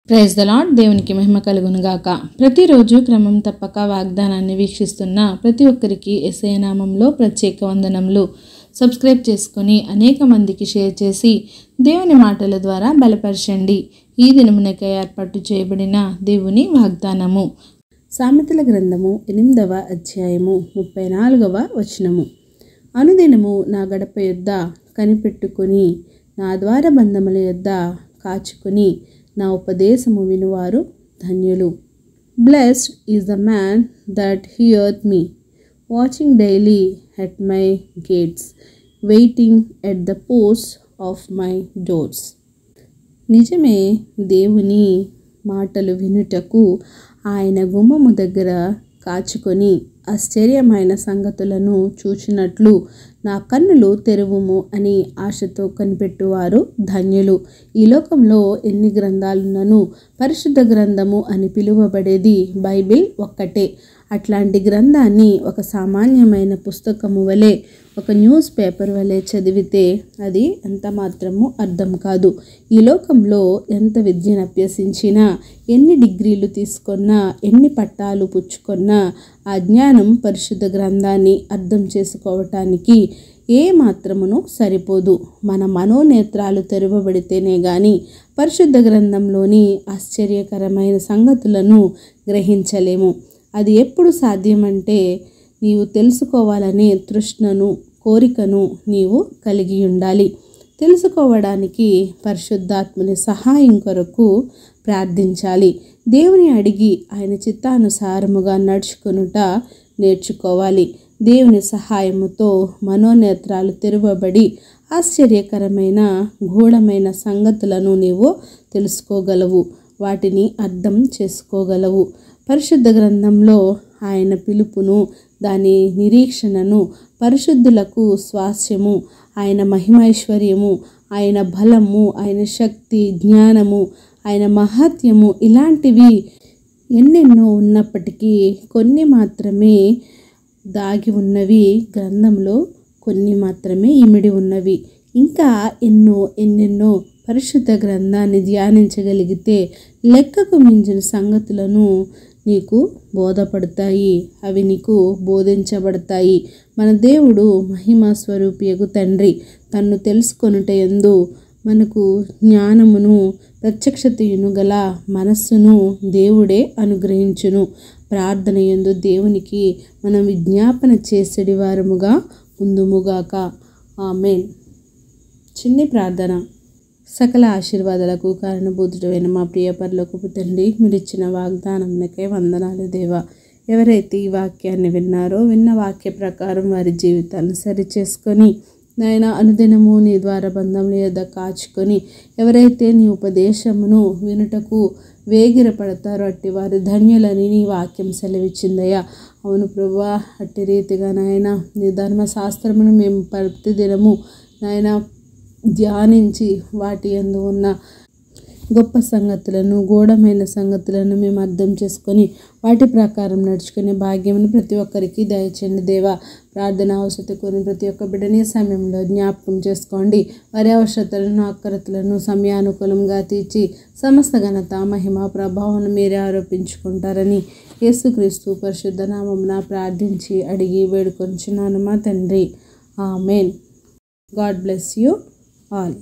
Praise the lord. దేవునికి మహిమ కలుగును గాక. ప్రతిరోజు క్రమం తప్పక వాగ్దానాన్ని వీక్షిస్తున్న ప్రతి ఒక్కరికి యేసయ్య నామంలో ప్రత్యేక వందనములు. సబ్స్క్రైబ్ చేసుకొని అనేక మందికి షేర్ చేసి దేవుని మాటల ద్వారా బలపరచండి. ఈ దినమునకై ఏర్పాటు చేయబడిన దేవుని వాగ్దానము సామెతల గ్రంథము 8వ అధ్యాయము 34వ వచనము. అనుదినము నా గడప యొద్ద కనిపెట్టుకొని నా ద్వార బంధముల యొద్ద కాచుకొని నా ఉపదేశము వినువారు ధన్యులు. Blessed is the man that heareth me, watching daily at my gates, waiting at the posts of my doors. నిజమే, దేవుని మాటలు వినుటకు ఆయన గుమ్మము దగ్గర కాచుకొని ఆశ్చర్యమైన సంగతులను చూచినట్లు నా కన్నులు తెరువుము అని ఆశతో కనిపెట్టువారు ధన్యులు. ఈ లోకంలో ఎన్ని గ్రంథాలున్నను పరిశుద్ధ గ్రంథము అని పిలువబడేది బైబిల్ ఒక్కటే. అట్లాంటి గ్రంథాన్ని ఒక సామాన్యమైన పుస్తకము వలె, ఒక న్యూస్ పేపర్ వలె చదివితే అది ఎంత మాత్రము అర్థం కాదు. ఈ లోకంలో ఎంత విద్యను అభ్యసించినా, ఎన్ని డిగ్రీలు తీసుకున్నా, ఎన్ని పట్టాలు పుచ్చుకున్నా ఆ జ్ఞానం పరిశుద్ధ గ్రంథాన్ని అర్థం చేసుకోవటానికి ఏ మాత్రమును సరిపోదు. మన మనోనేత్రాలు తెరవబడితేనే గాని పరిశుద్ధ గ్రంథంలోని ఆశ్చర్యకరమైన సంగతులను గ్రహించలేము. అది ఎప్పుడు సాధ్యమంటే నీవు తెలుసుకోవాలనే తృష్ణను, కోరికను నీవు కలిగి ఉండాలి. తెలుసుకోవడానికి పరిశుద్ధాత్మని సహాయం కొరకు ప్రార్థించాలి. దేవుని అడిగి ఆయన చిత్తానుసారముగా నడుచుకొనుట నేర్చుకోవాలి. దేవుని సహాయముతో మనోనేత్రాలు తెరవబడి ఆశ్చర్యకరమైన గూఢమైన సంగతులను నీవు తెలుసుకోగలవు, వాటిని అర్థం చేసుకోగలవు. పరిశుద్ధ గ్రంథంలో ఆయన పిలుపును, దాని నిరీక్షణను, పరిశుద్ధులకు స్వాస్యము, ఆయన మహిమైశ్వర్యము, ఆయన బలము, ఆయన శక్తి, జ్ఞానము, ఆయన మహత్యము, ఇలాంటివి ఎన్నెన్నో ఉన్నప్పటికీ కొన్ని మాత్రమే దాగి ఉన్నవి గ్రంథంలో, కొన్ని మాత్రమే ఇమిడి ఉన్నవి. ఇంకా ఎన్నెన్నో పరిశుద్ధ గ్రంథాన్ని ధ్యానించగలిగితే లెక్కకు మించిన సంగతులను నీకు బోధపడతాయి, అవి నీకు బోధించబడతాయి. మన దేవుడు మహిమా స్వరూపియగు తండ్రి. తన్ను తెలుసుకొనుట యందు మనకు జ్ఞానమును, ప్రత్యక్షతయును గల మనస్సును దేవుడే అనుగ్రహించును. ప్రార్థన యందు దేవునికి మనం విజ్ఞాపన చేసేడి వారముగా ఉందుముగాక. ఆమేన్. చిన్ని ప్రార్థన. సకల ఆశీర్వాదాలకు కారణభూతుడైన మా ప్రియ పరలోకపు తండ్రి, మీరు ఇచ్చిన వాగ్దానంకై వందనాలు దేవా. ఎవరైతే ఈ వాక్యాన్ని విన్నారో, విన్న వాక్య ప్రకారం వారి జీవితాలను సరిచేసుకొని నాయన అనుదినము నీ ద్వార బంధముల యొద్ద కాచుకొని ఎవరైతే నీ ఉపదేశమును వినుటకు వేగిరపడతారో అట్టి వారి ధన్యులని నీ వాక్యం సెలవిచ్చిందయ్యా. అవును ప్రభువా, అట్టి రీతిగా నాయన నీ ధర్మశాస్త్రమును మేము ప్రతిదినము నాయన ధ్యానించి వాటి యందు ఉన్న గొప్ప సంగతులను, గూఢమైన సంగతులను మేము అర్థం చేసుకొని వాటి ప్రకారం నడుచుకునే భాగ్యమును ప్రతి ఒక్కరికి దయచేయండి దేవా. ప్రార్థన అవసరత కోరిన ప్రతి ఒక్క బిడ్డని సమయంలో జ్ఞాపకం చేసుకోండి. వారి అవసరతలను, అక్కరతలను సమయానుకూలంగా తీర్చి సమస్త ఘనత, మహిమ, ప్రభావం మీరే ఆరోపించుకుంటారని యేసుక్రీస్తు పరిశుద్ధ నామమున ప్రార్థించి అడిగి వేడుకొంచున్నాను మా తండ్రి. ఆమేన్. God bless you all.